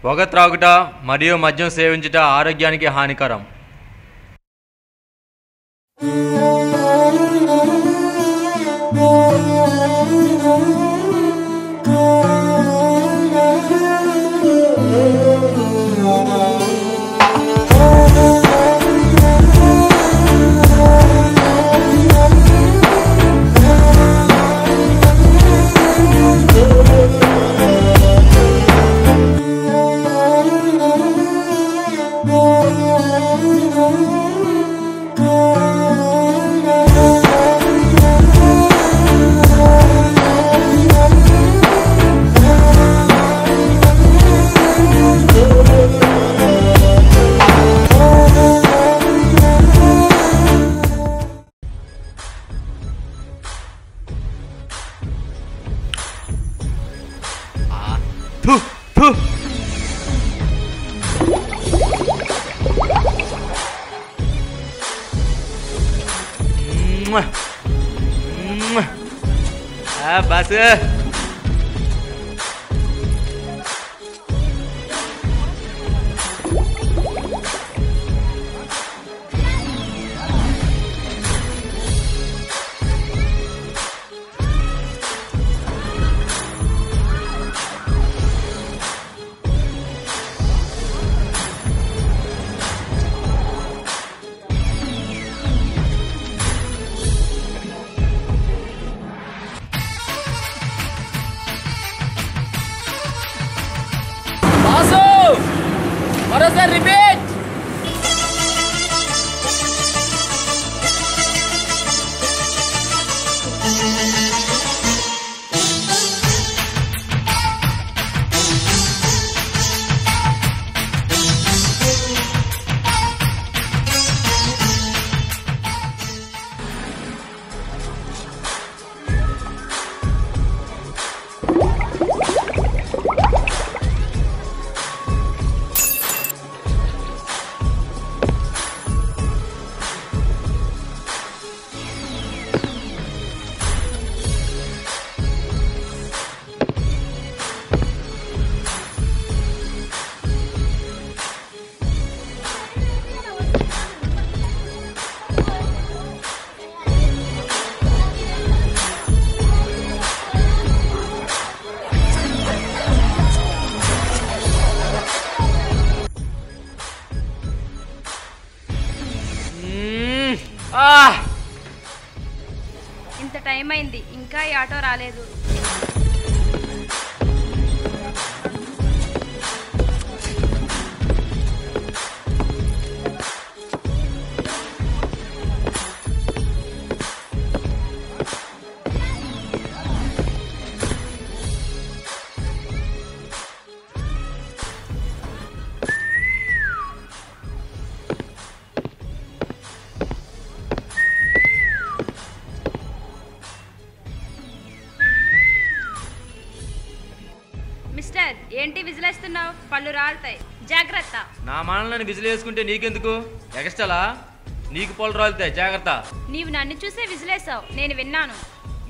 పొగ త్రాగుట మరియు మద్యం సేవించుట ఆరోగ్యానికి హానికరం. బస్ మరోసారి రిపీట్. ఇంత టైం అయింది, ఇంకా ఈ ఆటో రాలేదు. మిస్టర్, ఏంటి విజిలేస్తున్నావు? పళ్ళు రాలుతాయి, జాగ్రత్త. నా మనల్ని విజిల్ వేసుకుంటే నీకెందుకు? ఎగస్టలా నీకు పళ్ళు రాలుతాయి, జాగ్రత్త. నీవు నన్ను చూసే విజిలేసావు, నేను విన్నాను.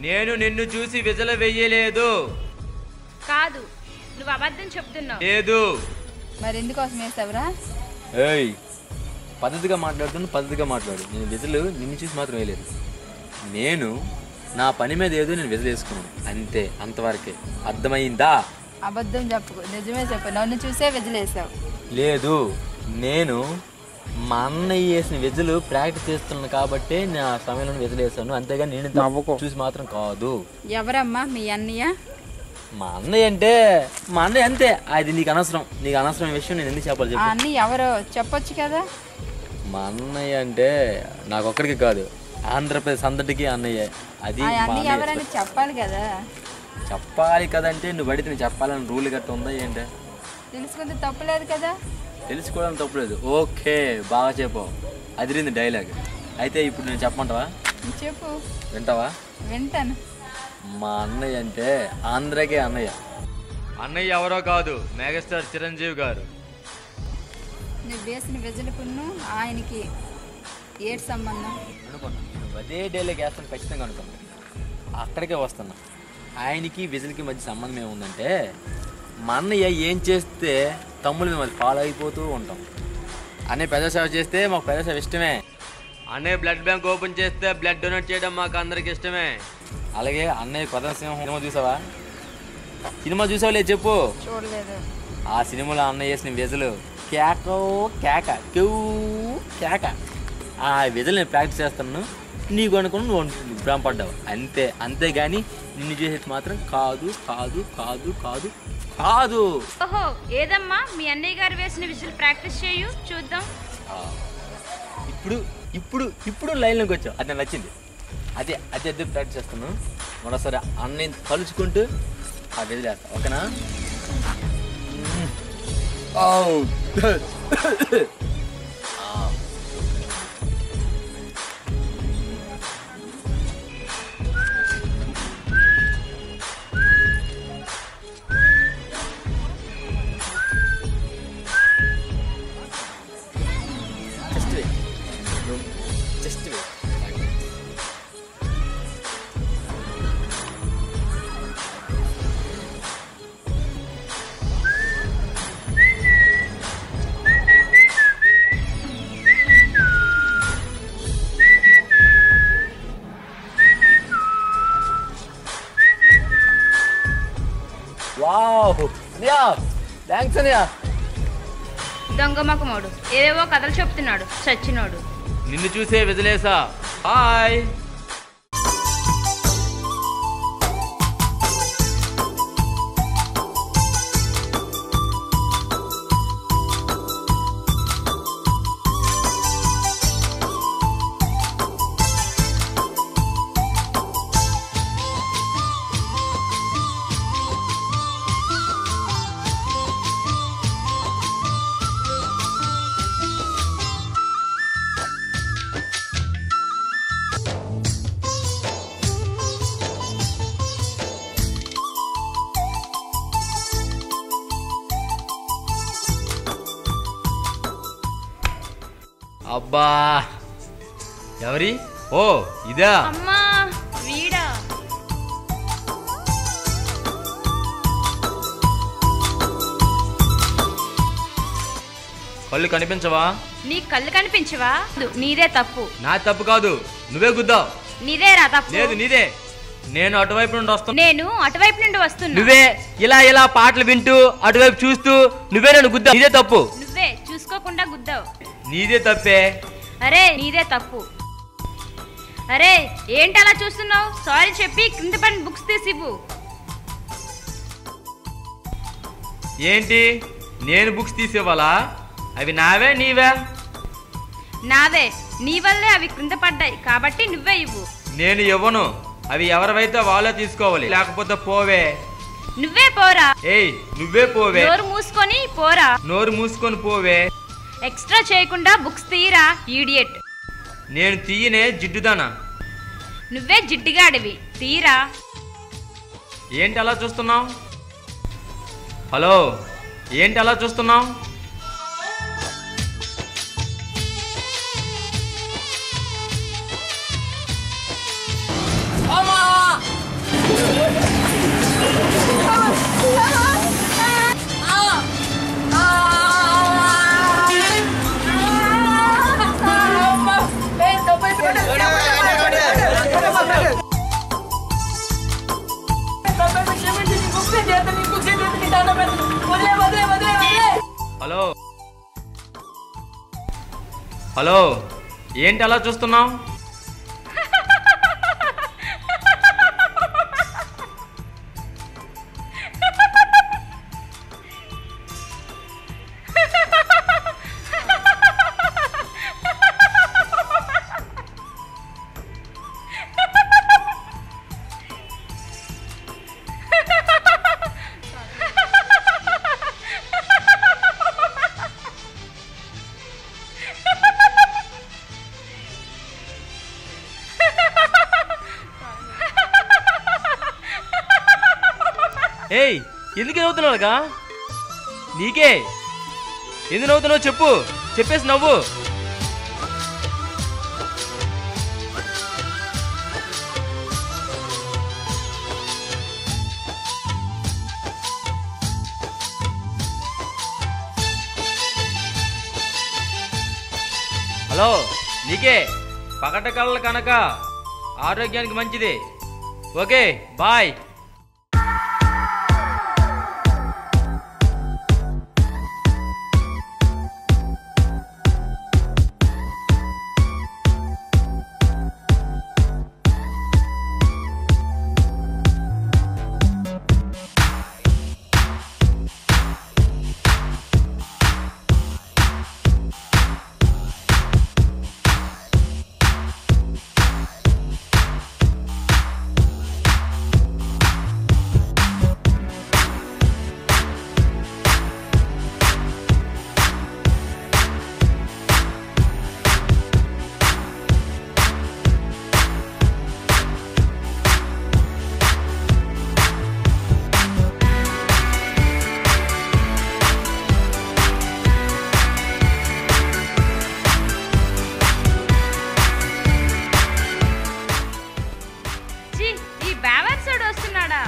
నేను నిన్ను చూసి విజిల్ వెయ్యలేదు. కాదు, నువ్వు అబద్ధం చెప్తున్నావు. లేదు. మరి ఎందుకోసం వేసావురా? ఏయ్, పద్ధతిగా పద్ధతిగా మాట్లాడు. నేను విజిల్ నిన్ను చూసి మాత్రం వేయలేదు. నేను నా పని మీద ఏదో నేను విజిల్ వేసుకున్నాను అంతే, అంతవరకే. అర్థమైందా? అబద్ధం చెప్పకు, నిజమే చెప్పు. నన్ను చూసే విజిలేసావు. లేదు, నేను మా అన్నయ్య వేసిన విజిల్ ప్రాక్టీస్ చేస్తున్నాను కాబట్టి నా సమయంలో విజిల్ వేసాను, అంతేగాని నేను చూసి మాత్రం కాదు. ఎవరమ్మా మీ అన్నయ్య? మా అన్నయ్య అంటే మా అన్నయ్య అంతే. అది నీకు అనవసరం విషయం నేను ఎందుకు చెప్పాలి చెప్పు. అన్నయ్య ఎవరో చెప్పొచ్చు కదా. మా అన్నయ్య అంటే నాకు ఒక్కడికి కాదు, ఆంధ్రప్రదేశ్ అంతటికి అన్నయ్య. అది అన్నయ్య ఎవరని చెప్పాలి కదా. చెప్పాలి కదంటే నువ్వు అడిగితే నేను చెప్పాలని రూల్ గట్ట ఉందా ఏంటి? తెలుసుకుంటే తప్పులేదు కదా. తెలుసుకోవడం తప్పులేదు. ఓకే, బాగా చెప్పు. అదిరింది డైలాగ్. అయితే ఇప్పుడు నేను చెప్పమంటావా? చెప్పు. వింటావా? వింటాను. మా అన్నయ్య అంటే ఆంధ్రకే అన్నయ్య. అన్నయ్య ఎవరో కాదు, మెగాస్టార్ చిరంజీవి గారు. నువ్వు వేసిన విజులుకును ఆయనకి ఏడు సంబంధం? అనుకున్నా నువ్వు అదే డైలాగ్ వేస్తాను ఖచ్చితంగా అనుకున్నా. అక్కడికే వస్తున్నా. ఆయనకి విజిల్కి మధ్య సంబంధం ఏముందంటే, మా అన్నయ్య ఏం చేస్తే తమ్ముళ్ళు మేము అది ఫాలో అయిపోతూ ఉంటాం. అన్నయ్య పెద్ద సేవ చేస్తే మాకు పెద్ద సేవ ఇష్టమే. అన్నయ్య బ్లడ్ బ్యాంక్ ఓపెన్ చేస్తే బ్లడ్ డొనేట్ చేయడం మాకు అందరికి ఇష్టమే. అలాగే అన్నయ్య కొత్త సినిమా చూసావా? సినిమా చూసావా లేదు చెప్పు. చూడలేదు. ఆ సినిమాలో అన్నయ్య చేసిన విజులు కేకో కేక క్యూ కేక. ఆ విజులు నేను ప్రాక్టీస్ చేస్తాను, నీకు అనుకుని నువ్వు భ్రమపడ్డావు అంతే. అంతేగాని నిన్ను చేసేది మాత్రం కాదు కాదు కాదు కాదు కాదు. ఓహో, ఏదమ్మా మీ అన్నయ్య గారు వేసిన విజిల్ ప్రాక్టీస్ చేయు చూద్దాం. ఇప్పుడు ఇప్పుడు ఇప్పుడు లైన్లోకి వచ్చావు, అది నాకు నచ్చింది. అదే అదే అదే ప్రాక్టీస్ చేస్తాను. మరోసారి అన్నయ్య కలుసుకుంటూ ఆ విజులు వేస్తా, ఓకేనా? Just wait. వావ్ అనియా, థ్యాంక్స్ అనియా. దొంగ మొకమోడు ఏవేవో కథలు చెప్తున్నాడు చచ్చినోడు. నిన్ను చూసే విజిలేసా. హాయ్. అబ్బా, ఎవరి? ఓ ఇదా? అమ్మా వీడా? కళ్ళు కనిపించవా? నీ కళ్ళు కనిపించవా? నీదే తప్పు. నా తప్పు కాదు, నువ్వే గుద్దావు. నీదేరా తప్పు. లేదు నీదే. నేను అటువైపు నుండి వస్తున్నా. నేను అటువైపు నుండి వస్తున్నా. నువ్వే ఇలా ఇలా పాటలు వింటూ అటువైపు చూస్తూ నువ్వే నన్ను గుద్దావు. నీదే తప్పు. నువ్వే చూసుకోకుండా గుద్దావు. నీదే తప్పే. అరే నీదే తప్పు. అరే ఏంటి అలా చూస్తున్నావు? సారీ చెప్పి కింద పడిన బుక్స్ తీసివ్వు. ఏంటి నేను బుక్స్ తీసేవాలా? అవి నావే నీవే? నావే. నీ వల్లే అవి కింద పడ్డాయి కాబట్టి నువ్వే ఇవ్వు. నేను ఇవ్వను. అవి ఎవరివైతే వాళ్ళే తీసుకోవాలి, లేకపోతే పోవే. నువ్వే పోరా. ఏయ్ నువ్వే పోవే. నోరు మూసుకొని పోరా. నోరు మూసుకొని పోవే. ఎక్స్ట్రా చేయకుండా బుక్స్ తీయరా ఈడియట్. నేను తీయనే జిడ్డుదానా. నువ్వే జిడ్డుగాడివి, తీరా. ఏంటి అలా చూస్తున్నావు? హలో, ఏంటి అలా చూస్తున్నావు? హలో హలో, ఏంటి అలా చూస్తున్నావు? ఏయ్ ఎందుకు నవ్వుతున్నావుగా? నీకే ఎందుకు నవ్వుతున్నావు చెప్పు, చెప్పేసి నవ్వు. హలో, నీకే పగట కళ్ళ కనుక ఆరోగ్యానికి మంచిది. Okay, bye. ఈ బ్యావర్సోడు వస్తున్నాడా?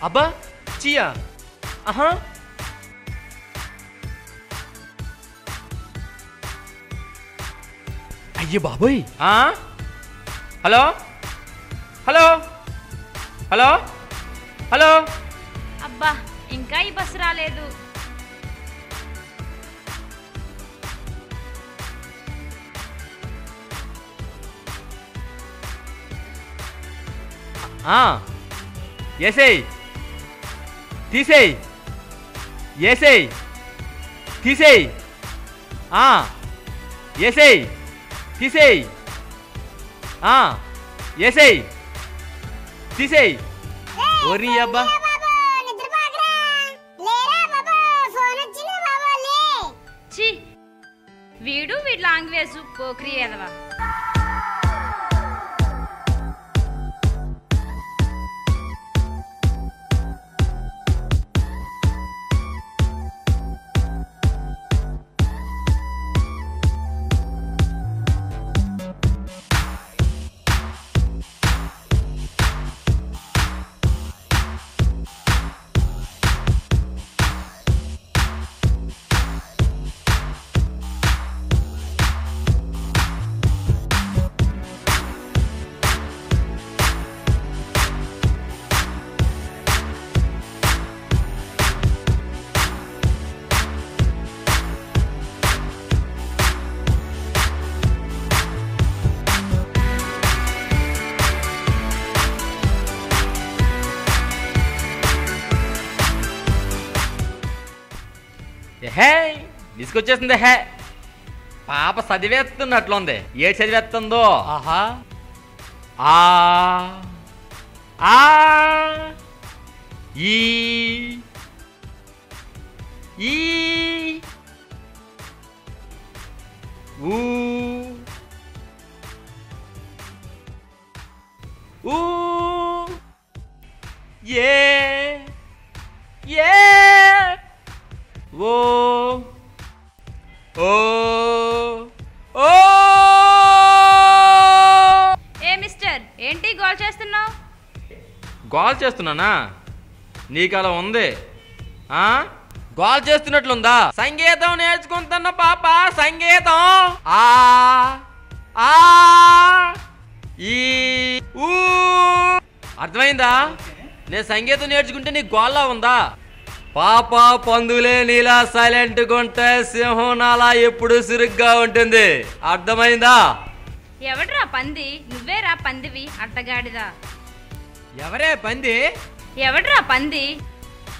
అబ్బా, చియా. ఆహా, అయ్యో బాబోయ్. Hello hello hello hello. అబ్బా, ఇంకా ఈ బస్సు రాలేదు. ఏసేయ్, తీసేయ్, ఏసేయ్, తీసేయ్, ఏసేయ్, తీసేయ్, ఏసేయ్, తీసేయ్. ఓరి అబ్బా, వీడు వీడి లాంగ్వేజ్ పోక్రీ ఎదవా. హే, తీసుకొచ్చేసింది. హే, పాప చదివేస్తున్నట్లుంది. ఏ చదివేస్తుందో. ఆహా, ఆ ఈ ఏ ఓ ఓ ఓ ఏ మిస్టర్ ఏంటి గోల్ చేస్తున్నావు? గోల్ చేస్తున్నానా? నీకు అలా ఉంది గోల్ చేస్తున్నట్లుందా? సంగీతం నేర్చుకుంటున్న పాప సంగీతం ఆ ఆ ఈ ఊ అర్థమైందా? నేను సంగీతం నేర్చుకుంటే నీకు గోల్లా ఉందా? పాప పందులే నీలా సైలెంట్ ఉంటే సింహం నాలా ఎప్పుడు సురుగ్గా ఉంటుంది. అర్థమైందా? ఎవడ్రా పంది? నువ్వేరా పందివి అట్టగాడిదా. ఎవరే పంది? ఎవడ్రా పంది?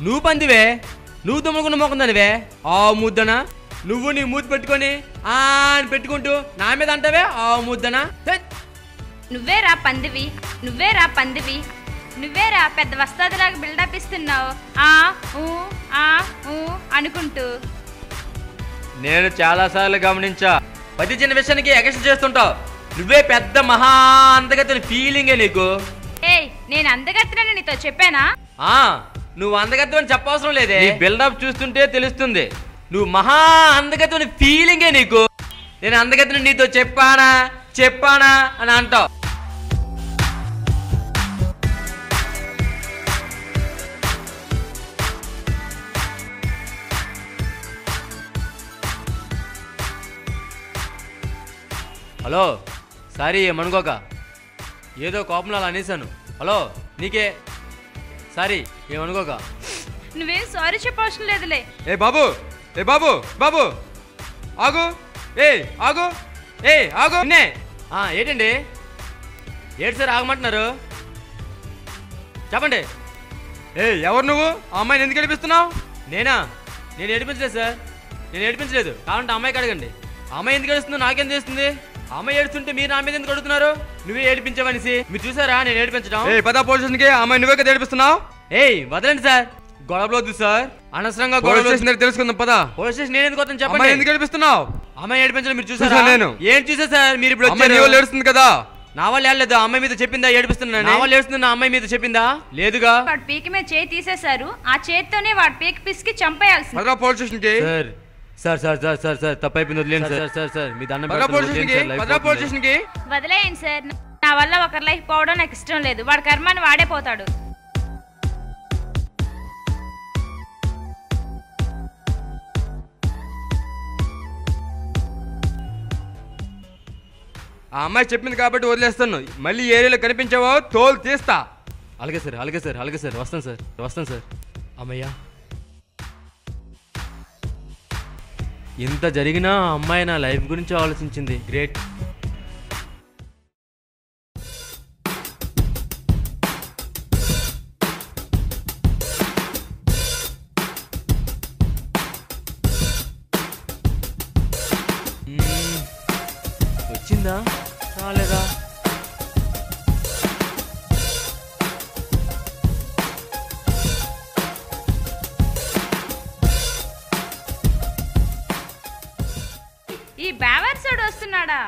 నువ్వు పందివే. నువ్వు తుమ్ముకున్న మొక్కందానివే. ఆ ముద్దనా? నువ్వు నీ మూతి పెట్టుకొని అని పెట్టుకుంటూ నా మీద అంటావే ఆ ముద్దనా? నువ్వేరా పందివి, నువ్వేరా పందివి, నువ్వేరా పెద్ద వస్తాదిలాగా బిల్డప్ ఇస్తున్నావు అనుకుంటూ. నేను చాలాసార్లు గమనించా, ప్రతి చిన్న విషయానికి ఎగస్ట్ చేస్తుంటావు. నువ్వే పెద్ద మహా అందగతిని ఫీలింగే నీకు. ఏయ్, నేను అందగత్తెనని నీతో చెప్పానా? నువ్వు అందగత్తెని చెప్పవసరం లేదే. బిల్డప్ చూస్తుంటే తెలుస్తుంది నువ్వు మహా అందగత్తెని ఫీలింగే నీకు. నేను అందగత్తెని నీతో చెప్పానా అని అంటావు. హలో, సారీ ఏమనుకోక, ఏదో కోపంలో అలా అనేసాను. హలో, నీకే సారీ ఏమనుకోక. నువ్వేం సారీ చెప్పవసరం లేదులే. ఏ బాబు బాబు ఆగు. ఆగు ఆగు. ఏంటండి ఏంటి సార్ ఆగమంటున్నారు? చెప్పండి. ఎవరు నువ్వు? ఆ అమ్మాయిని ఎందుకు ఏడిపిస్తున్నావు? నేను ఏడిపించలేదు సార్, నేను ఏడిపించలేదు. కావాలంటే అమ్మాయికి అడగండి. అమ్మాయి ఎందుకు ఏడుస్తుందో నాకేం తెలుస్తుంది? అమ్మాయి ఏడుస్తుంటే మీరు నా మీద ఎందుకు అడుగుతున్నారు? నువ్వే ఏడిపించవనిసి. మీరు చూసారా నేను ఏడిపించడం? పదా పోలీస్ స్టేషన్కి. అమ్మాయి నువ్వే కదా ఏడిపిస్తున్నావు. వదలండి సార్, గొడవలొద్దు సార్. అనవసరంగా గొడవ తెలుసుకుందాం. పదా పోలీస్ స్టేషన్. నేను ఎందుకు వద్దని చెప్పండి. ఎందుకు ఏడిపిస్తున్నావు? అమ్మాయి ఏడిపించడం మీరు చూసారా? నేను ఏం చూసా సార్? మీరు ఇప్పుడు ఏడుస్తుంది కదా. నా వాళ్ళు ఏడలేదు. అమ్మాయి మీద చెప్పిందా ఏడిపిస్తున్నా? నా వాళ్ళు ఏడుస్తుంది, నా అమ్మాయి మీద చెప్పిందా? లేదుగా. వాడు పీకి మీద చేయి తీసేశారు. ఆ చేతితోనే వాడు పీకి పిసికి చంపేయాల్సింది. పోలీస్ స్టేషన్కి. సార్ తప్పైపోయింది, వదిలేండి సార్. మీ దండం వదిలేయండి సార్. నా వల్ల ఒకరి లైఫ్ పోవడం నాకు ఇష్టం లేదు. వాడి కర్మాన్ని వాడే పోతాడు. ఆ అమ్మాయి చెప్పింది కాబట్టి వదిలేస్తాను. మళ్ళీ ఏరియాలో కనిపించావో తోలు తీస్తా. అలాగే సార్. వస్తాను సార్. అమ్మయ్యా, ఇంత జరిగినా అమ్మాయి నా లైఫ్ గురించి ఆలోచించింది. గ్రేట్. వచ్చిందా రాలేదా? ఈ బ్యావర్సోడు వస్తున్నాడా?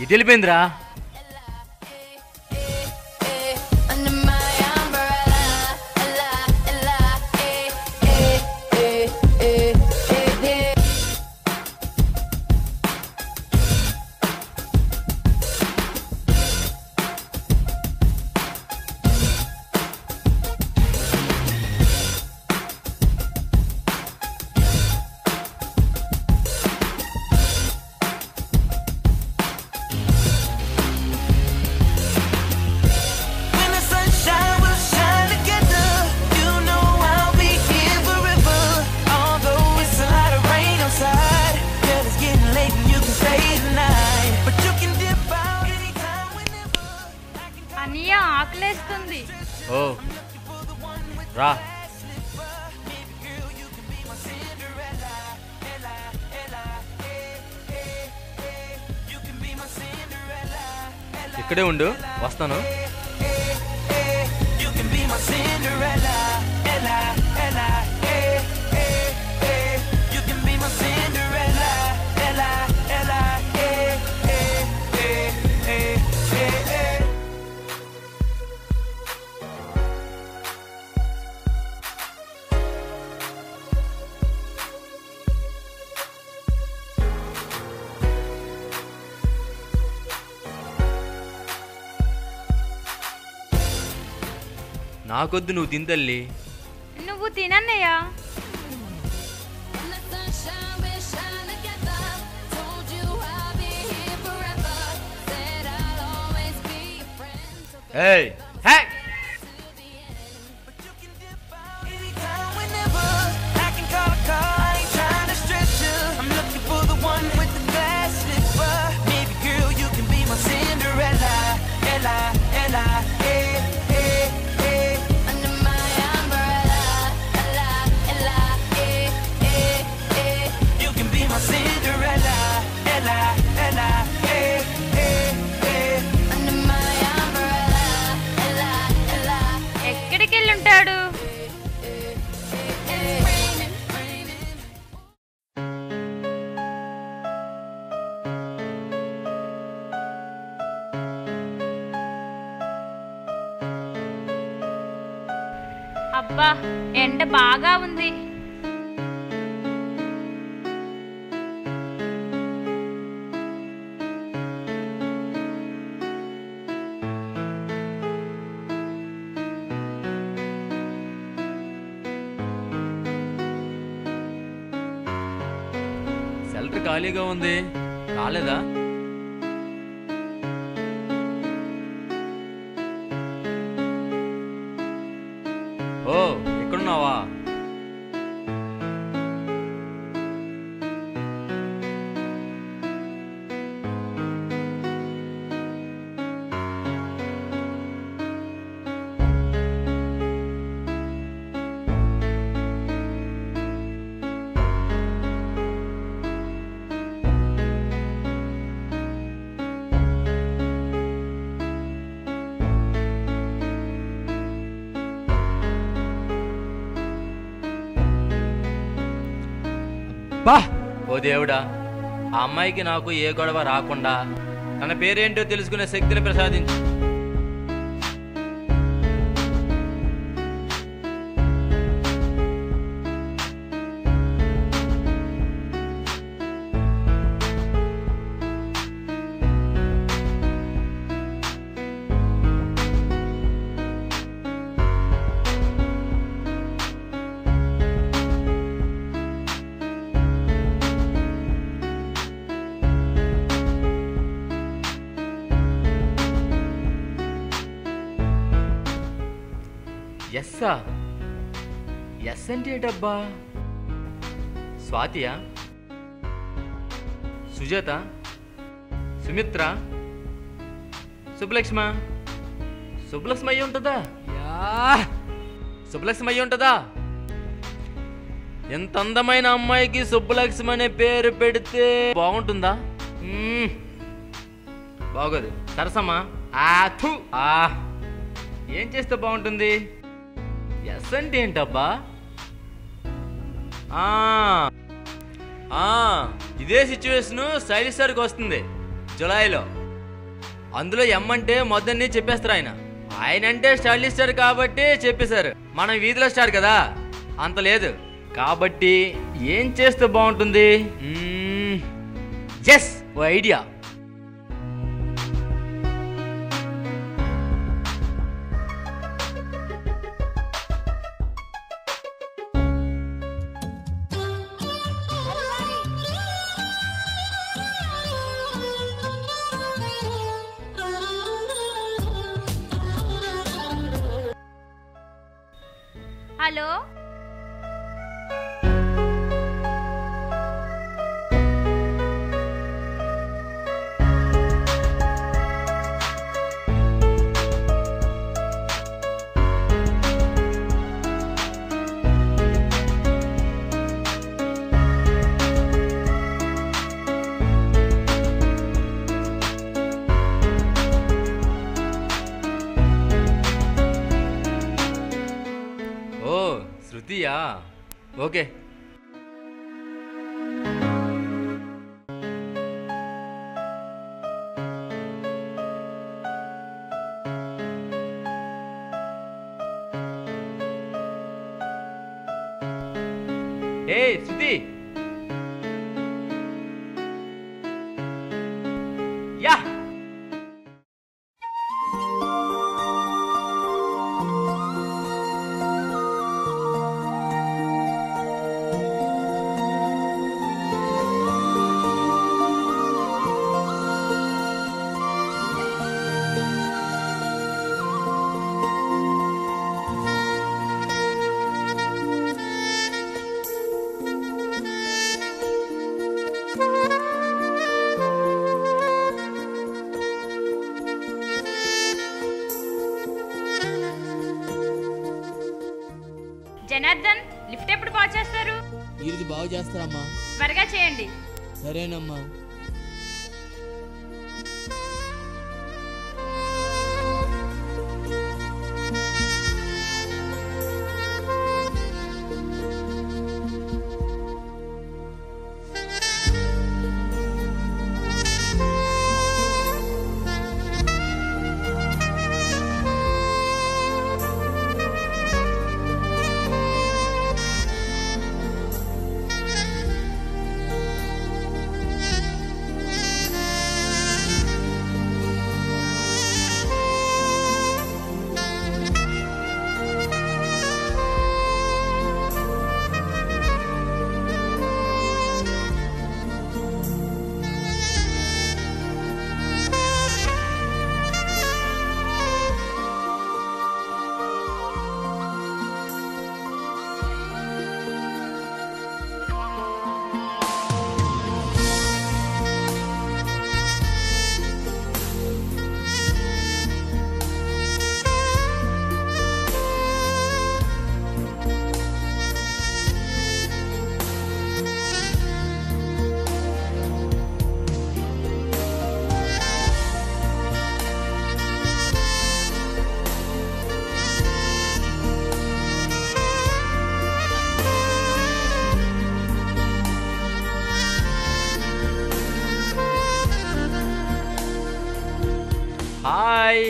ఇది వెళ్ళిపోయిందిరా. రా. ఇక్కడే ఉండు, వస్తాను. నాకొద్దు, నువ్వు తింతల్లి. నువ్వు తినన్నయ్యా. ఏయ్ హే, ఎక్కడికి వెళ్ళుంటాడు? అబ్బా, ఎండ బాగా ఉంది. షెల్టర్ ఖాళీగా ఉంది, రాలేదా? ఓ, ఎక్కడున్నావా? బా, ఓ దేవుడా, ఆ అమ్మాయికి నాకు ఏ గొడవ రాకుండా తన పేరేంటో తెలుసుకునే శక్తిని ప్రసాదించు. ఎస్సా? ఎస్ అంటే ఏంటబ్బా? స్వాతియా? సుజాత? సుమిత్ర? సుబ్బలక్ష్మ? సుబ్బలక్ష్మ అయ్యి ఉంటుందా? సుబ్బలక్ష్మ అయ్యి ఉంటుందా? ఎంత అందమైన అమ్మాయికి సుబ్బలక్ష్మి అనే పేరు పెడితే బాగుంటుందా? బాగోదు. సరసమ్మా, ఏం చేస్తే బాగుంటుంది? ఎస్ అంటే ఏంటబ్బా? ఇదే సిచ్యువేషన్ స్టైలిష్ సార్కి వస్తుంది జులైలో. అందులో ఎం అంటే మొదన్ని చెప్పేస్తారు ఆయన అంటే స్టైలిష్ స్టార్ కాబట్టి చెప్పేశారు. మనం వీధిలో స్టార్ కదా, అంత లేదు. కాబట్టి ఏం చేస్తే బాగుంటుంది? జస్ ఓ ఐడియా. హలో, శృతియా? ఓకే. ఏయ్ శృతి, యా జనార్దన్, లిఫ్ట్ ఎప్పుడు బాగు చేస్తారు? ఈరోజు బాగు చేస్తారమ్మా. త్వరగా చేయండి. సరేనమ్మా. హాయ్.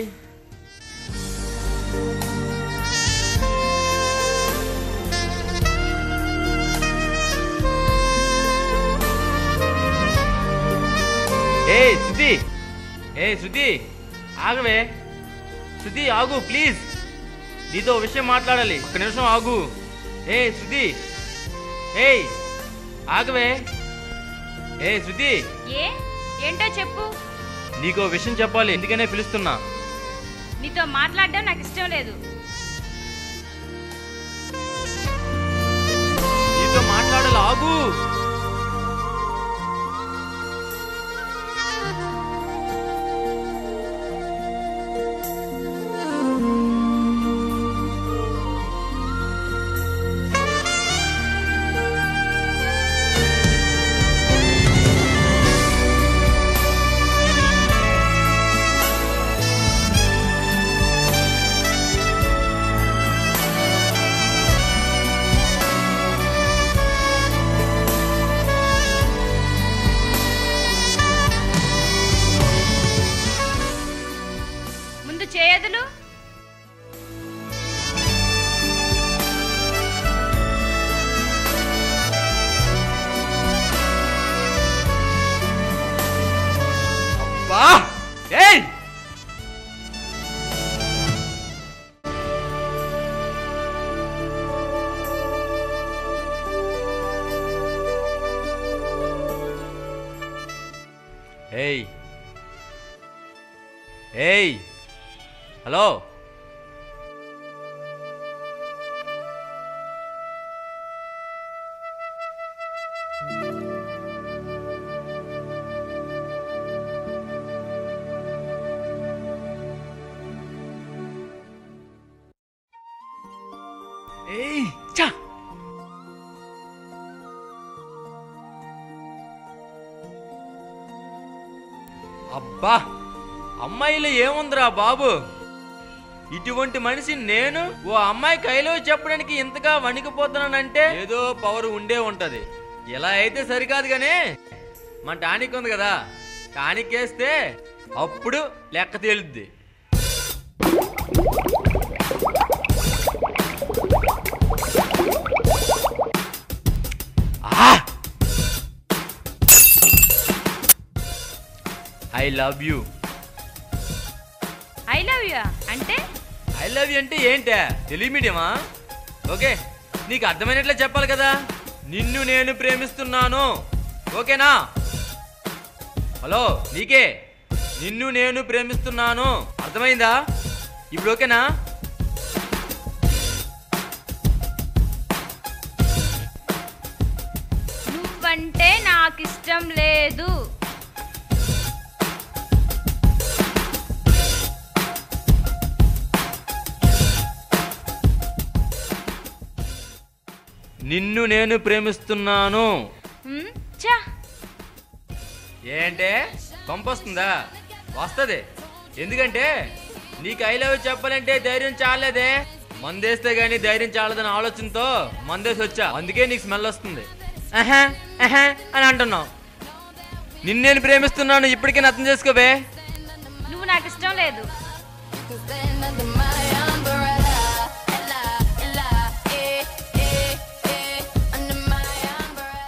ఏయ్ శృతి, శృతి ఆగవే. శృతి ఆగు ప్లీజ్, నీతో విషయం మాట్లాడాలి. ఒక్క నిమిషం ఆగు. శృతి, ఆగవే. శృతి, ఏంటో చెప్పు. నీకో విషయం చెప్పాలి, ఎందుకనే పిలుస్తున్నా. నీతో మాట్లాడడం నాకు ఇష్టం లేదు. నీతో మాట్లాడాలి, ఆగు. చేయదులు. అబ్బా ఏయ్ ఏయ్ ఏయ్ హలో ఏయ్ చా అబ్బా అమ్మాయిలు ఏముందిరా బాబు, ఇటువంటి మనిషి నేను ఓ అమ్మాయి కైలో చెప్పడానికి ఇంతగా వణికిపోతున్నానంటే ఏదో పవర్ ఉండే ఉంటది. ఇలా అయితే సరికాదు గానీ మన టానిక్ ఉంది కదా, టానిక్ వేస్తే అప్పుడు లెక్క తేలుద్ది. I love you. I love you అంటే ఐ లవ్ యూ అంటే ఏంటే తెలుగు మీడియమా? ఓకే, నీకు అర్థమైనట్లే చెప్పాలి కదా. నిన్ను నేను ప్రేమిస్తున్నాను, ఓకేనా? హలో, నీకే నిన్ను నేను ప్రేమిస్తున్నాను, అర్థమైందా? ఇప్పుడు ఓకేనా? నువ్వంటే నాకు ఇష్టం లేదు. నిన్ను నేను ప్రేమిస్తున్నాను. చా ఏంటే పంపొస్తుందా? వస్తుంది. ఎందుకంటే నీకు ఐ లవ్ చెప్పాలంటే ధైర్యం చాలేదే. మందేస్తే గానీ ధైర్యం చాలదని ఆలోచనతో మందేసి వచ్చా, అందుకే నీకు స్మెల్ వస్తుంది. ఆహా ఆహా అని అంటున్నావు. నిన్ను నేను ప్రేమిస్తున్నాను, ఇప్పటికే అర్థం చేసుకోవే. నువ్వు నాకు ఇష్టం లేదు.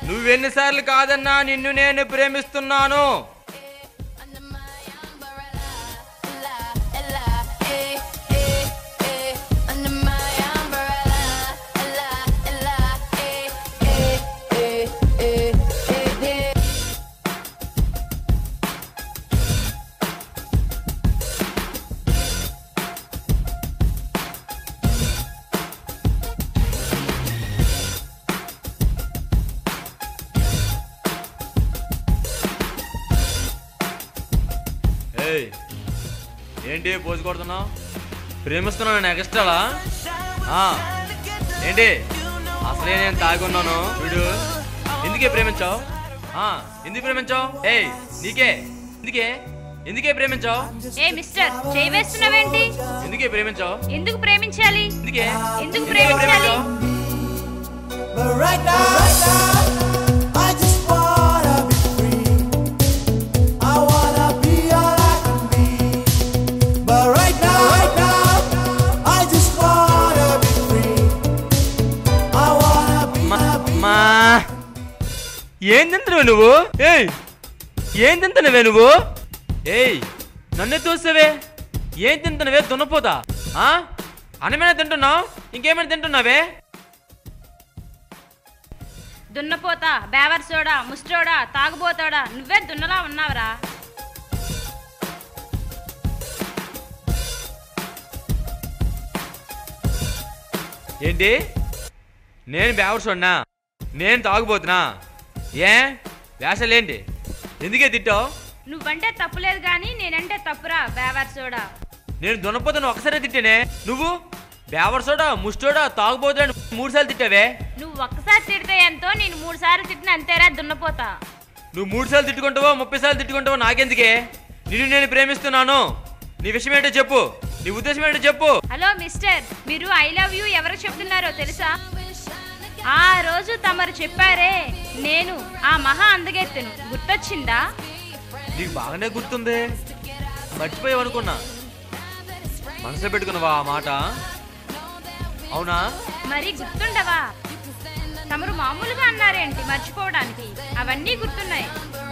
నువ్వెన్నిసార్లు కాదన్నా నిన్ను నేను ప్రేమిస్తున్నాను. ఏంటి పోజు కొడుతున్నావు? ప్రేమిస్తున్నాను నాకు ఇష్టాలా? ఏంటి అసలే నేను తాగున్నాను వీడు. ఎందుకే ప్రేమించావు? ఎందుకు ప్రేమించావు? ఏయ్ నీకే ఎందుకే ఎందుకే ప్రేమించావు? ఏ మిస్టర్, చేయి వేస్తున్నావేంటి? ఎందుకే ప్రేమించావు? ఎందుకు ప్రేమించాలి? ఎందుకే ఎందుకు ప్రేమించాలి? ఏం తింటున్నావు నువ్వు? ఏయ్ ఏం తింటున్నావే నువ్వు? ఏయ్ నన్నే చూస్తావే. ఏం తింటున్నావే దున్నపోతా? అన్నమైనా తింటున్నావు, ఇంకేమైనా తింటున్నావే? దున్నపోతా, బేవర్సోడా, ముస్టోడా, తాగుబోతాడా, నువ్వే దున్నలా ఉన్నావురా. ఏంటి నేను బేవర్సోడ్నా? నేను తాగుబోతున్నా? ఏ వేషలేంటి? ఎందుకే తిట్టావు? నువ్వంటే తప్పులేదు కానీ నేనంటే తప్పురా బేవర్సోడా. నేను దున్నపోతాను ఒకసారి తిట్టానే. నువ్వు బేవర్సోడా, ముస్టోడా, తాగుబోతున్నా 3 సార్లు తిట్టావే. నువ్వు ఒక్కసారి తిడితే ఎంతో, నేను 3 సార్లు తిట్టిన అంతేరా దున్నపోతా. నువ్వు 3 సార్లు తిట్టుకుంటావో 30 సార్లు తిట్టుకుంటావో నాకెందుకే? నిన్ను నేను ప్రేమిస్తున్నాను. నీ విషయం ఏంటో చెప్పు, నీ ఉద్దేశం ఏంటో చెప్పు. హలో మిస్టర్, మీరు ఐ లవ్ యూ ఎవరికి చెప్తున్నారో తెలుసా? ఆ రోజు తమరు చెప్పారే, నేను ఆ మహా అందగెత్తెను, గుర్తొచ్చిందా? నీకు బాగానే గుర్తుంది, మర్చిపోయావు అనుకున్నా. మనసులో పెట్టుకున్నావా ఆ మాట? అవునా? మరి గుర్తుండవా? తమరు మామూలుగా అన్నారేంటి మర్చిపోవడానికి? అవన్నీ గుర్తున్నాయి.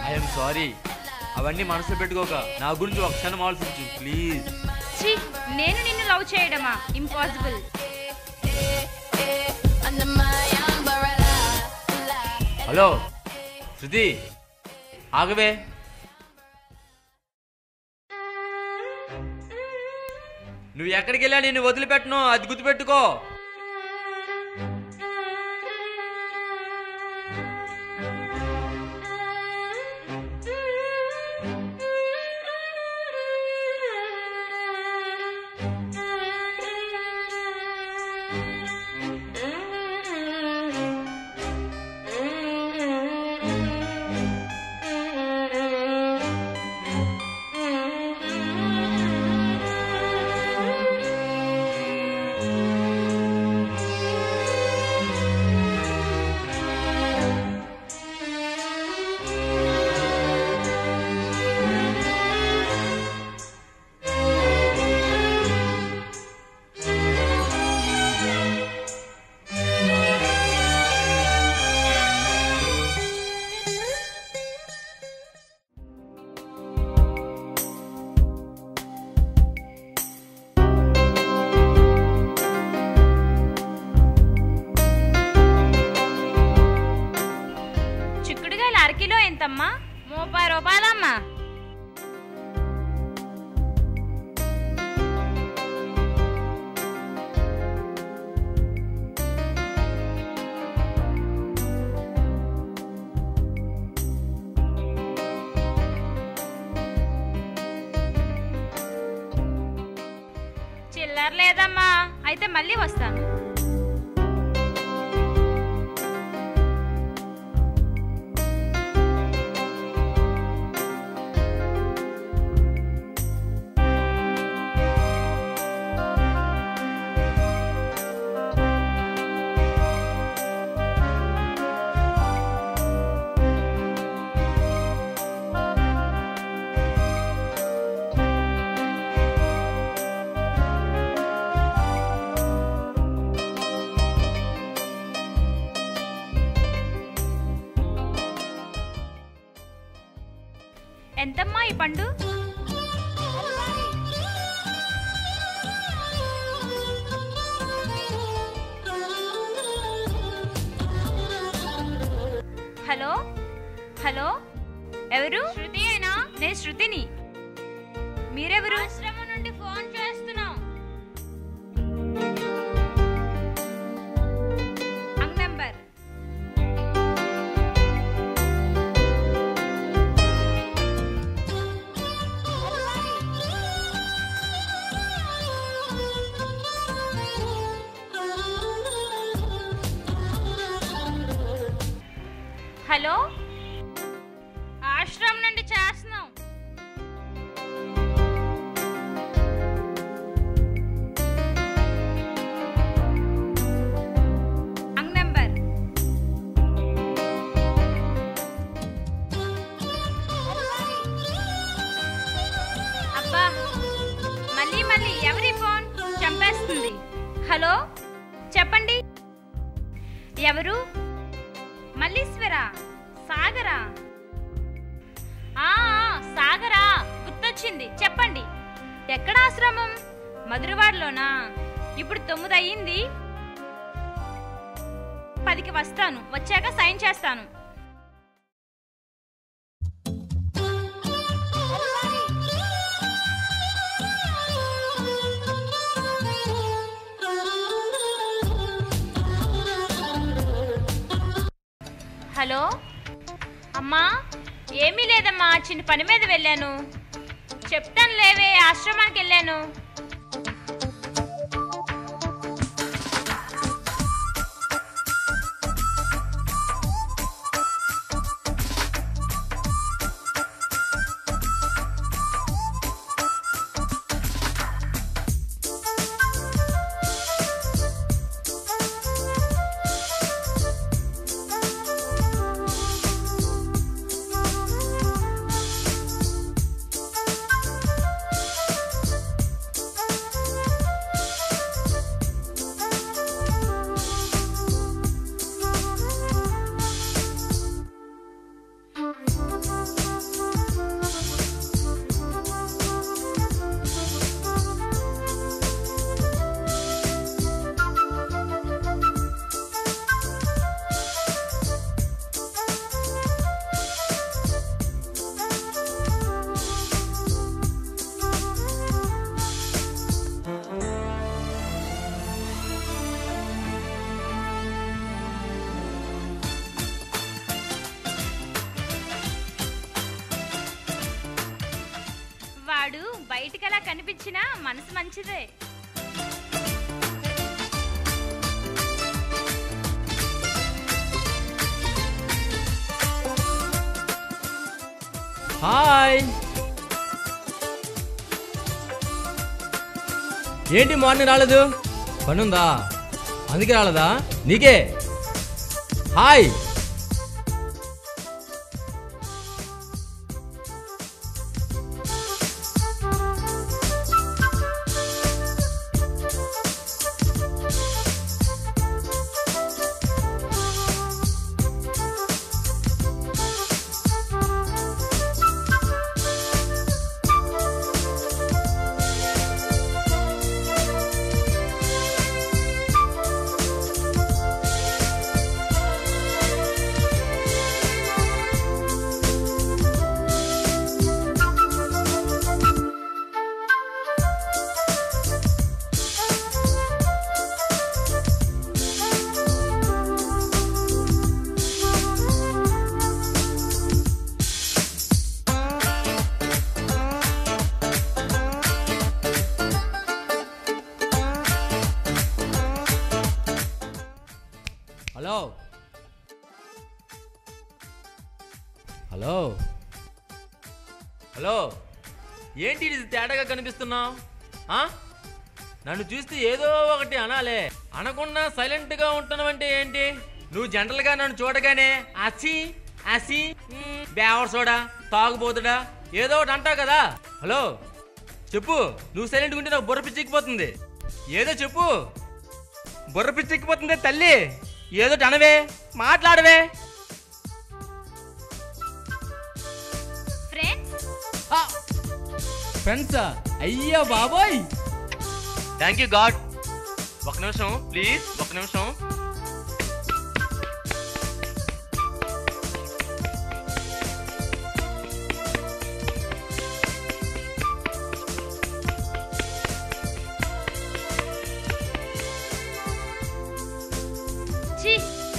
I'm sorry. అవన్నీ మనసులో పెట్టుకోక నా గురించి ఒక క్షణం ఆలోచించు ప్లీజ్. ఛీ, నేను నిన్ను లవ్ చేయడమా? ఇంపాసిబుల్. హలో శృతి, ఆగవే. నువ్వు ఎక్కడికి వెళ్ళా నేను వదిలిపెట్టను, అది గుర్తుపెట్టుకో. ఎంతమ్మా? 30 రూపాయలమ్మా. చిల్లర లేదమ్మా. అయితే మళ్ళీ వస్తాను. ఎంతమ్మా ఈ పండు? హలో హలో, ఎవరు? శృతి అయినా? నేను శృతిని. మీరెవరు? ఆశ్రమం నుండి ఫోన్ చేస్తున్నాం. నెంబర్. హలో, ఆశ్రమం నుండి చేస్తున్నాం. నెంబర్. అబ్బా, మళ్ళీ మళ్ళీ ఎవరి ఫోన్? చంపేస్తుంది. హలో, చెప్పండి. ఎవరు? మల్లీశ్వరా? సాగరా? సాగరా, గుర్తొచ్చింది. చెప్పండి. ఎక్కడ ఆశ్రమం? మధురవాడలోనా? ఇప్పుడు 9 అయ్యింది. 10కి వస్తాను. వచ్చాక సైన్ చేస్తాను. హలో అమ్మా, ఏమీ లేదమ్మా, చిన్న పని మీద వెళ్ళాను. చెప్తాను లేవే, ఆశ్రమానికి వెళ్ళాను. వాడు బయటికలా కనిపించినా మనసు మంచిదే. హాయ్. ఏంటి మార్నింగ్ రాలేదు? పనుందా? అందుకే రాలేదా? నీకే హాయ్. హలో హలో ఏంటి ఇది తేడాగా కనిపిస్తున్నావు? నన్ను చూస్తే ఏదో ఒకటి అనాలే, అనకుండా సైలెంట్గా ఉంటున్నావంటే ఏంటి? నువ్వు జనరల్గా నన్ను చూడగానే అసి అసి బేవర్సోడా తాగుబోతుడా ఏదో ఒకటి అంటావు కదా. హలో చెప్పు, నువ్వు సైలెంట్గా ఉంటే నాకు బుర్ర పిచ్చెక్కిపోతుంది. ఏదో చెప్పు, బుర్ర పిచ్చెక్కిపోతుంది తల్లి. ఏదో అనవే, మాట్లాడవే. ఫ్రెండ్సా? అయ్యా బాబోయ్. Thank you God. ఒక నిమిషం ప్లీజ్, ఒక నిమిషం.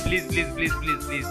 Please please please please please.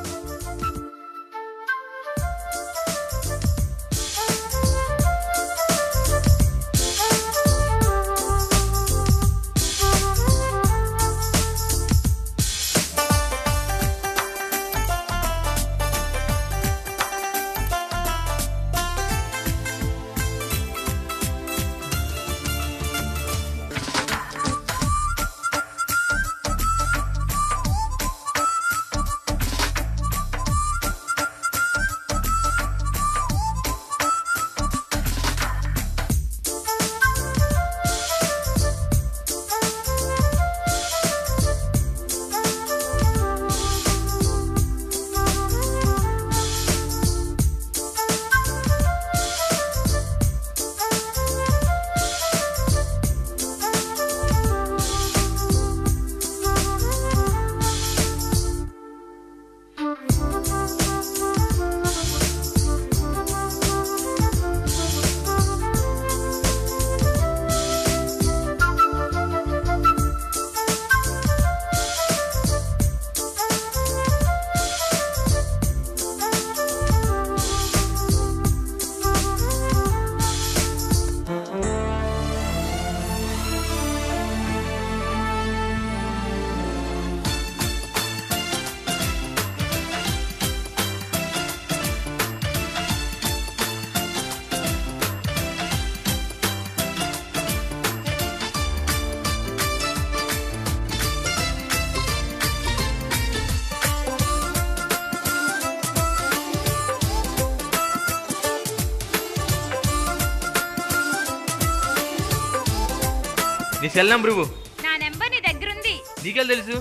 నీ సెల్ నెంబర్ ఇవ్వు. నా నెంబర్ నీ దగ్గర ఉంది. నీకెలా తెలుసు?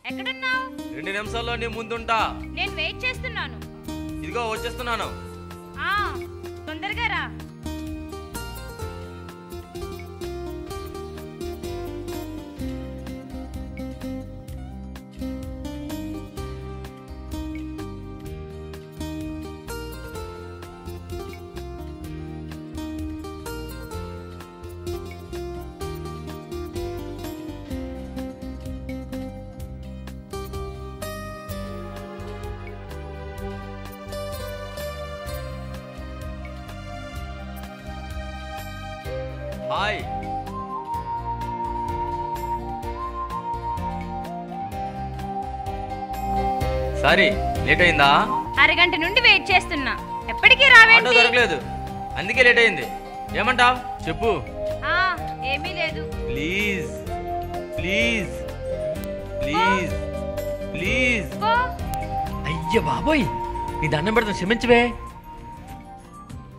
ఎక్కడున్నావు? 2 నిమిషాల్లో నీ ముందుంటా. నేను వెయిట్ చేస్తున్నాను. ఇదిగో వచ్చేస్తున్నాను. తొందరగా రా. హాయ్. సారీ లేట్ అయిందా? అరగంట నుండి వెయిట్ చేస్తున్నా, ఎప్పటికీ రావేంటి? ఆటో దొరకలేదు, అందుకే లేట్ అయింది. ఏమంటావ్ చెప్పు. ఏమీ లేదు. Please please please. అయ్య బాబోయ్ నీ దండం పెడతాను క్షమించవే.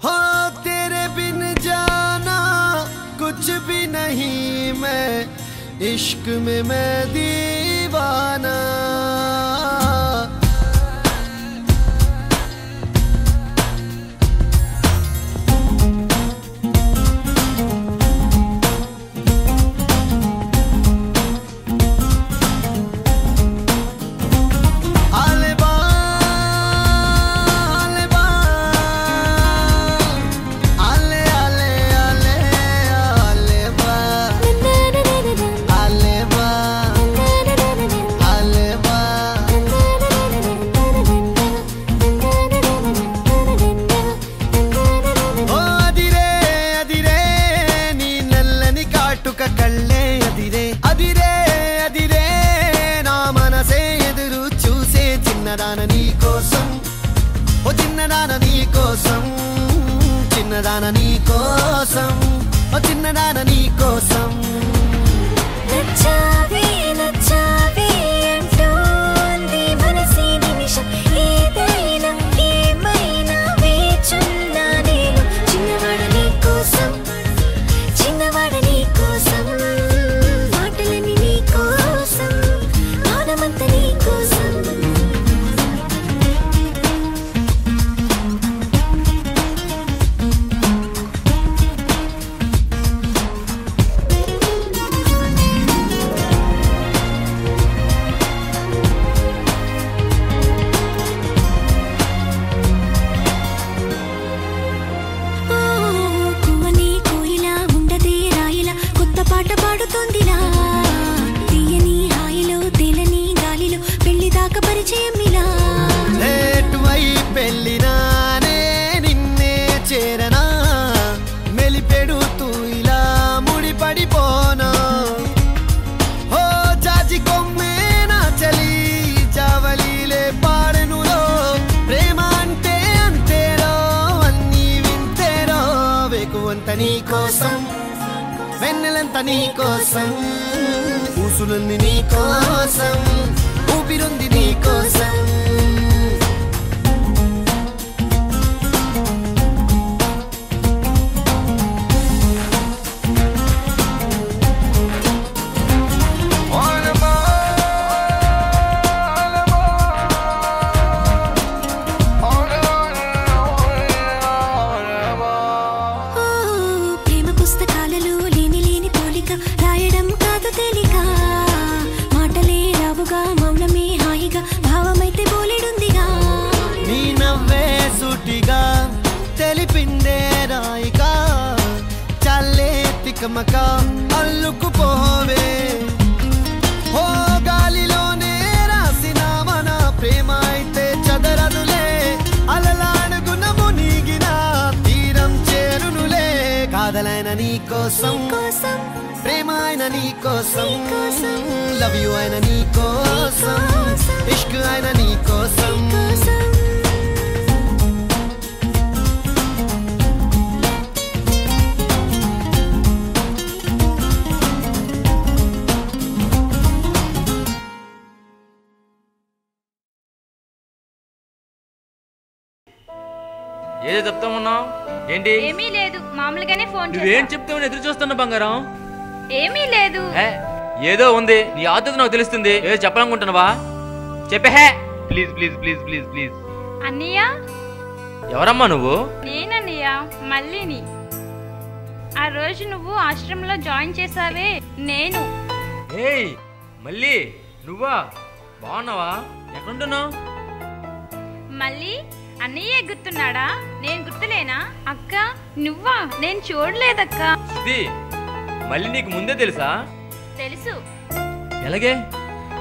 हाँ तेरे बिन जाना कुछ भी नहीं मैं इश्क में मैं दीवाना చిన్నదాన నీ కోసం ఓ చిన్నదాన నీ కోసం నచ్చావే నచ్చావే అంటోంది మనసే నిమిషం ఏదైనా ఏమైనా వేచున్నా నేను చిన్నవాడ నీ కోసం చిన్నవాడ నీ కోసం మాటలని నీ కోసం మౌనమంత నీ కోసం నీ కోసం వెన్నెలంత నీ కోసం ఊసులుంది నీ కోసం ఊపిరుంది నీ కోసం కమక అల్లుకుపోవే ఓ గాలిలోనే రాసిన మన ప్రేమ అయితే చదరదులే అలలాడుగున మునిగిన తీరం చేరునులే కాదలైన నీ కోసం ప్రేమ అయిన నీ కోసం లవ్ యు అయిన నీ కోసం ఇష్క్ అయిన నీ కోసం ఏదో చెప్తా ఉన్నావు ఏంటి? ఏమీ లేదు, మామూలుగానే ఫోన్ చేశా. నువ్వేం చెప్తావని ఎదురు చూస్తున్నా బంగారం. ఏమీ లేదు. ఏదో ఉంది, నీ ఆతృత నాకు తెలుస్తుంది. ఏదో చెప్పాలనుకుంటున్నావా? చెప్పే. Please please please please please. అన్నయ్య. ఎవరమ్మా నువ్వు? నేనన్నయ్య, మళ్ళీని. ఆ రోజు నువ్వు ఆశ్రమంలో జాయిన్ చేసావే నేను. ఏయ్ మళ్ళీ నువ్వా? బాగున్నావా? ఎక్కడుంటున్నావు? మళ్ళీ అన్నయ్య గుర్తున్నాడా? నేను గుర్తులేనా? అక్క నువ్వా? నేను చూడలేదక్క. మళ్ళీ నీకు ముందే తెలుసా? తెలుసు. ఎలాగే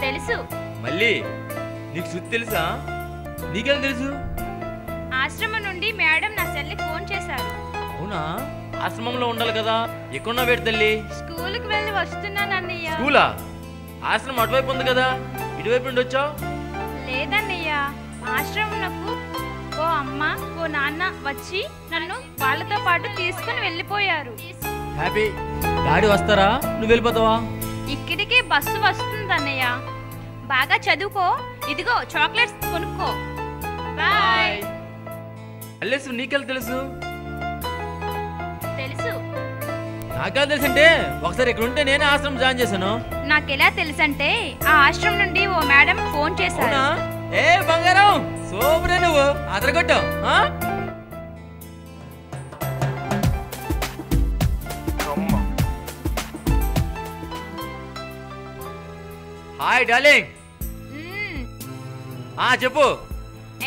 తెలుసు. మళ్ళీ నీకు శృతి తెలుసా? నీకెలా తెలుసు? ఆశ్రమం నుండి మేడం నా సెల్కి ఫోన్ చేశారు. అవునా? ఆశ్రమంలో ఉండాలి కదా, ఎక్కడున్నా వేడి తల్లి? స్కూల్కి వెళ్ళి వస్తున్నాను అన్నయ్య. స్కూలా? ఆశ్రమం అటువైపు ఉంది కదా, ఇటువైపు నుండి వచ్చావు? లేదన్నయ్య, ఆశ్రమంకు ఓ అమ్మ ఓ నాన్న వచ్చి నన్ను వాళ్ళతో పాటు తీసుకుని వెళ్ళిపోయారు. హ్యాపీ. డాడీ వస్తారా? నువ్వు వెళ్ళిపోతావా? ఇక్కడికే బస్సు వస్తుంది అన్నయ్య. బాగా చదువుకో, ఇదిగో చాక్లెట్స్ కొనుక్కో. బాయ్. మల్లేశ్వరి నీకెలా తెలుసు? తెలుసు. నాకెలా తెలుసు అంటే ఒకసారి ఇక్కడ ఉంటే నేనే ఆశ్రమం జాయిన్ చేశాను. నాకెలా తెలుసంటే ఆ ఆశ్రమం నుండి ఓ మేడం ఫోన్ చేశారు. ఏ బంగారం సూపరే నువ్వు అదరగొట్టావు. Hi darling. చెప్పు.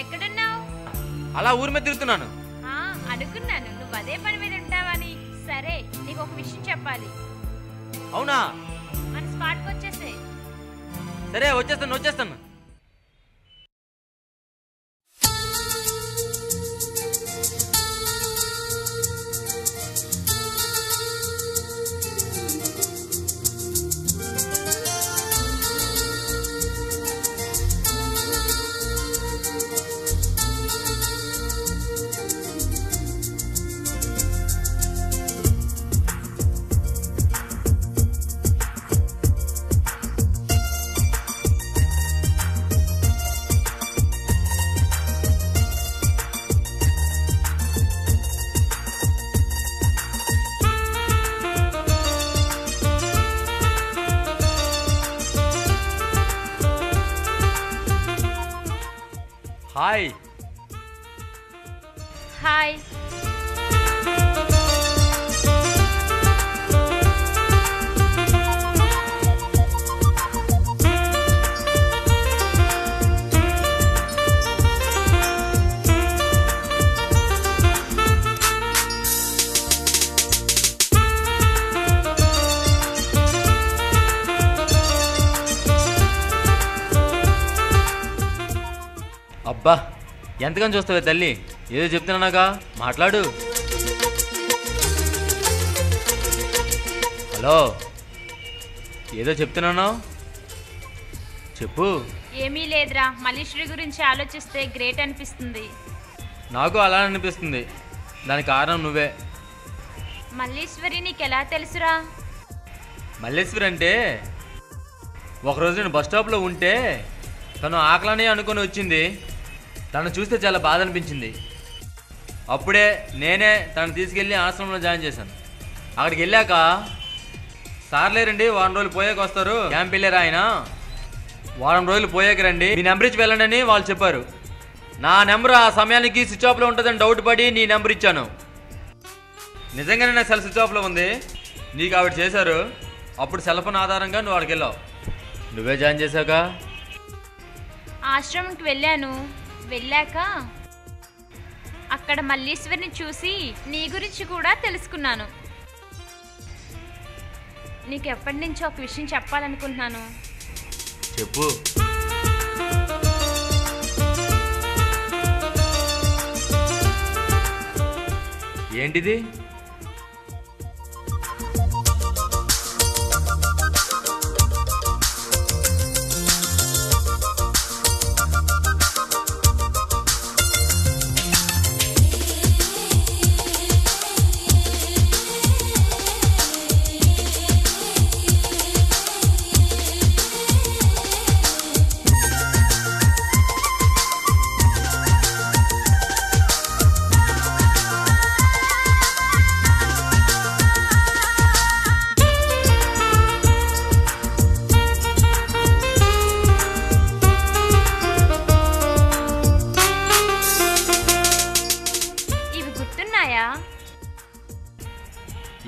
ఎక్కడున్నావు? అలా ఊరి మీద తిరుగుతున్నాను. అనుకున్నాను నువ్వు అదే పని మీద ఉంటావని. సరే నీకు ఒక విషయం చెప్పాలి. అవునా? మన స్పాట్కి వచ్చేసే. సరే వచ్చేస్తాను. హాయ్. హాయ్. అబ్బా ఎంతకని చూస్తావే తల్లి? ఏదో చెప్తున్నానాగా, మాట్లాడు. హలో, ఏదో చెప్తున్నాను, చెప్పు. ఏమీ లేదురా, మల్లీశ్వరి గురించి ఆలోచిస్తే గ్రేట్ అనిపిస్తుంది. నాకు అలా అనిపిస్తుంది. దానికి కారణం నువ్వే. మల్లీశ్వరి నీకెలా తెలుసురా? మల్లేశ్వరి అంటే ఒకరోజు నేను బస్ స్టాప్లో ఉంటే తను ఆకలని అనుకొని వచ్చింది. తను చూస్తే చాలా బాధ అనిపించింది. అప్పుడే నేనే తను తీసుకెళ్ళి ఆశ్రమంలో జాయిన్ చేశాను. అక్కడికి వెళ్ళాక సార్ లేరండి, వారం రోజులు పోయాక వస్తారు, క్యాంప్ వెళ్ళారు ఆయన, వారం రోజులు పోయాక రండి, మీ నెంబర్ ఇచ్చి వెళ్ళండి అని వాళ్ళు చెప్పారు. నా నెంబర్ ఆ సమయానికి స్విచ్ ఆఫ్లో ఉంటుందని డౌట్ పడి నీ నెంబర్ ఇచ్చాను. నిజంగానే నా సెల్ స్విచ్ ఆఫ్లో ఉంది. నీకు ఆవిడ చేశారు. అప్పుడు సెల్ ఫోన్ ఆధారంగా నువ్వు అక్కడికి వెళ్ళావు. నువ్వే జాయిన్ చేశాక ఆశ్రమంకి వెళ్ళాక అక్కడ మల్లీశ్వరిని చూసి నీ గురించి కూడా తెలుసుకున్నాను. నీకు ఎప్పటి నుంచో ఒక విషయం చెప్పాలనుకుంటున్నాను. చెప్పు. ఏంటిది?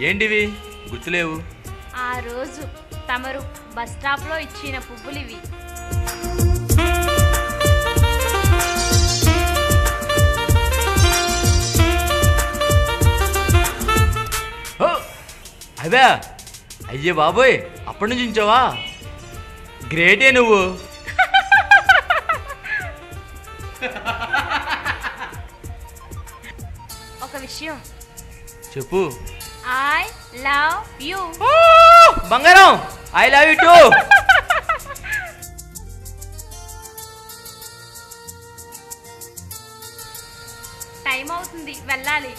ఏంటివి గుర్తులేవు? ఆ రోజు తమరు బస్ స్టాప్లో ఇచ్చిన పువ్వులివి. అవే? అయ్యే బాబోయ్, అప్పటి నుంచి ఉంచావా? గ్రేటే నువ్వు. ఒక విషయం చెప్పు. I love you. బంగారం, I love you too. Time అవుతుంది, వెళ్ళాలి.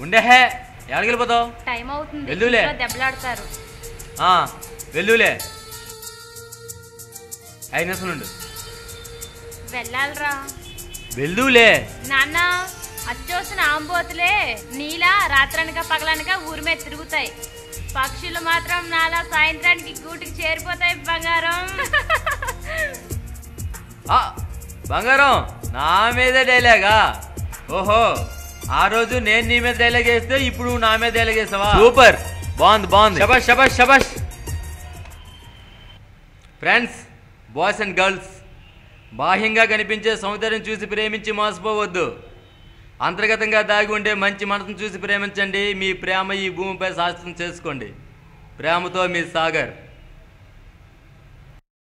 ఉండే, ఎక్కడికి వెళ్ళిపోతావు? టైం అవుతుంది, వెళ్దులే. దెబ్బలాడతారు. వెళ్దులే, 5 నిమిషాలు ఉండు. వెళ్ళాలిరా. వెళ్దూలే. నాన్న అచ్చోసిన ఆంబోతులే నీలా రాత్రనక పగలనక ఊరి మీద తిరుగుతాయి. పక్షులు మాత్రం నాలా సాయంత్రానికి గూటికి చేరిపోతాయి బంగారం. బంగారం నా మీద డైలాగా? ఓహో, ఆ రోజు నేను నీ మీద డైలాగ్ వేస్తే ఇప్పుడు నువ్వు నా మీద డైలాగ్ వేస్తావా? సూపర్, బాగుంది బాగుంది. శబాష్ శబాష్ శబాష్. ఫ్రెండ్స్, బాయ్స్ అండ్ గర్ల్స్, బాహ్యంగా కనిపించే సౌందర్యం చూసి ప్రేమించి మోసపోవద్దు. అంతర్గతంగా దాగి ఉండే మంచి మనసును చూసి ప్రేమించండి. మీ ప్రేమ ఈ భూమిపై శాశ్వతం చేసుకోండి. ప్రేమతో మీ సాగర్.